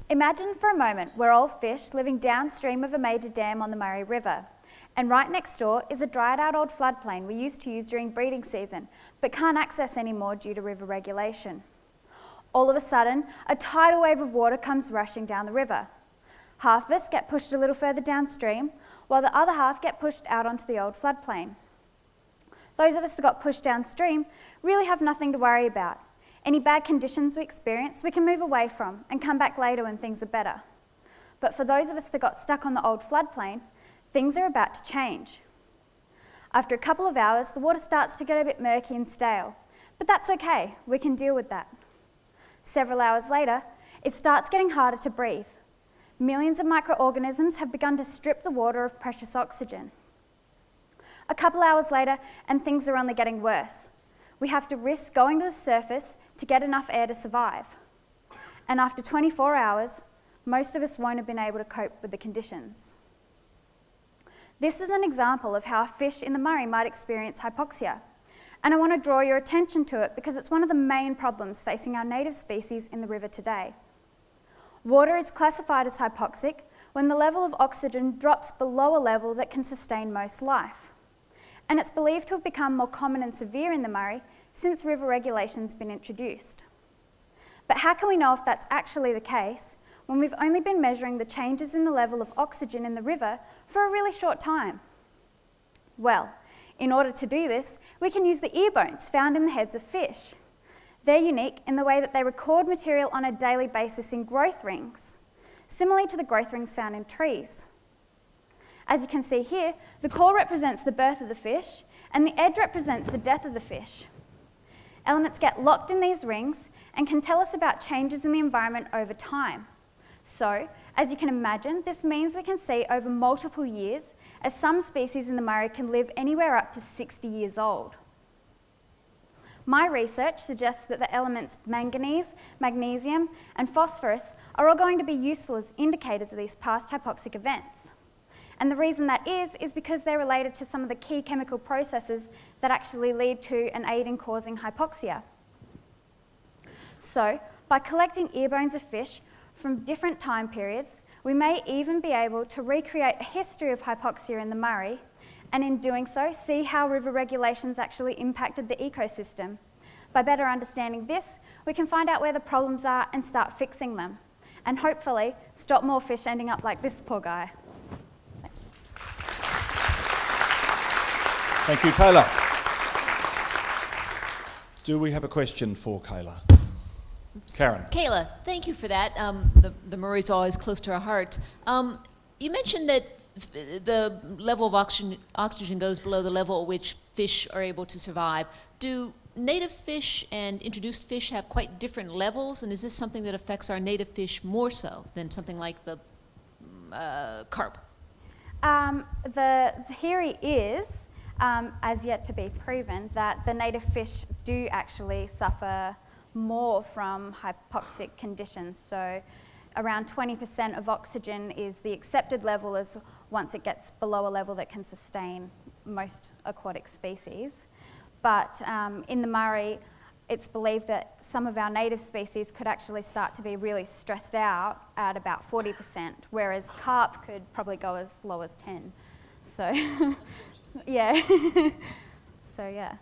Imagine for a moment we're all fish living downstream of a major dam on the Murray River, and right next door is a dried out old floodplain we used to use during breeding season, but can't access anymore due to river regulation. All of a sudden, a tidal wave of water comes rushing down the river. Half of us get pushed a little further downstream, while the other half get pushed out onto the old floodplain. Those of us that got pushed downstream really have nothing to worry about. Any bad conditions we experience, we can move away from and come back later when things are better. But for those of us that got stuck on the old floodplain, things are about to change. After a couple of hours, the water starts to get a bit murky and stale, but that's okay, we can deal with that. Several hours later, it starts getting harder to breathe. Millions of microorganisms have begun to strip the water of precious oxygen. A couple hours later, and things are only getting worse. We have to risk going to the surface to get enough air to survive. And after 24 hours, most of us won't have been able to cope with the conditions. This is an example of how a fish in the Murray might experience hypoxia. And I want to draw your attention to it because it's one of the main problems facing our native species in the river today. Water is classified as hypoxic when the level of oxygen drops below a level that can sustain most life. And it's believed to have become more common and severe in the Murray since river regulation's been introduced. But how can we know if that's actually the case when we've only been measuring the changes in the level of oxygen in the river for a really short time? Well, in order to do this, we can use the ear bones found in the heads of fish. They're unique in the way that they record material on a daily basis in growth rings, similarly to the growth rings found in trees. As you can see here, the core represents the birth of the fish, and the edge represents the death of the fish. Elements get locked in these rings and can tell us about changes in the environment over time. So, as you can imagine, this means we can see over multiple years, as some species in the Murray can live anywhere up to 60 years old. My research suggests that the elements manganese, magnesium, and phosphorus are all going to be useful as indicators of these past hypoxic events. And the reason that is because they're related to some of the key chemical processes that actually lead to and aid in causing hypoxia. So, by collecting ear bones of fish from different time periods, we may even be able to recreate a history of hypoxia in the Murray, and in doing so, see how river regulations actually impacted the ecosystem. By better understanding this, we can find out where the problems are and start fixing them, and hopefully stop more fish ending up like this poor guy. Thank you, Kayla. Do we have a question for Kayla? Karen. Kayla, thank you for that. The Murray's always close to our hearts. You mentioned that the level of oxygen goes below the level at which fish are able to survive. Do native fish and introduced fish have quite different levels, and is this something that affects our native fish more so than something like the carp? The theory is, as yet to be proven, that the native fish do actually suffer more from hypoxic conditions. So around 20% of oxygen is the accepted level as once it gets below a level that can sustain most aquatic species. But in the Murray, it's believed that some of our native species could actually start to be really stressed out at about 40%, whereas carp could probably go as low as 10. So, yeah. So, yeah.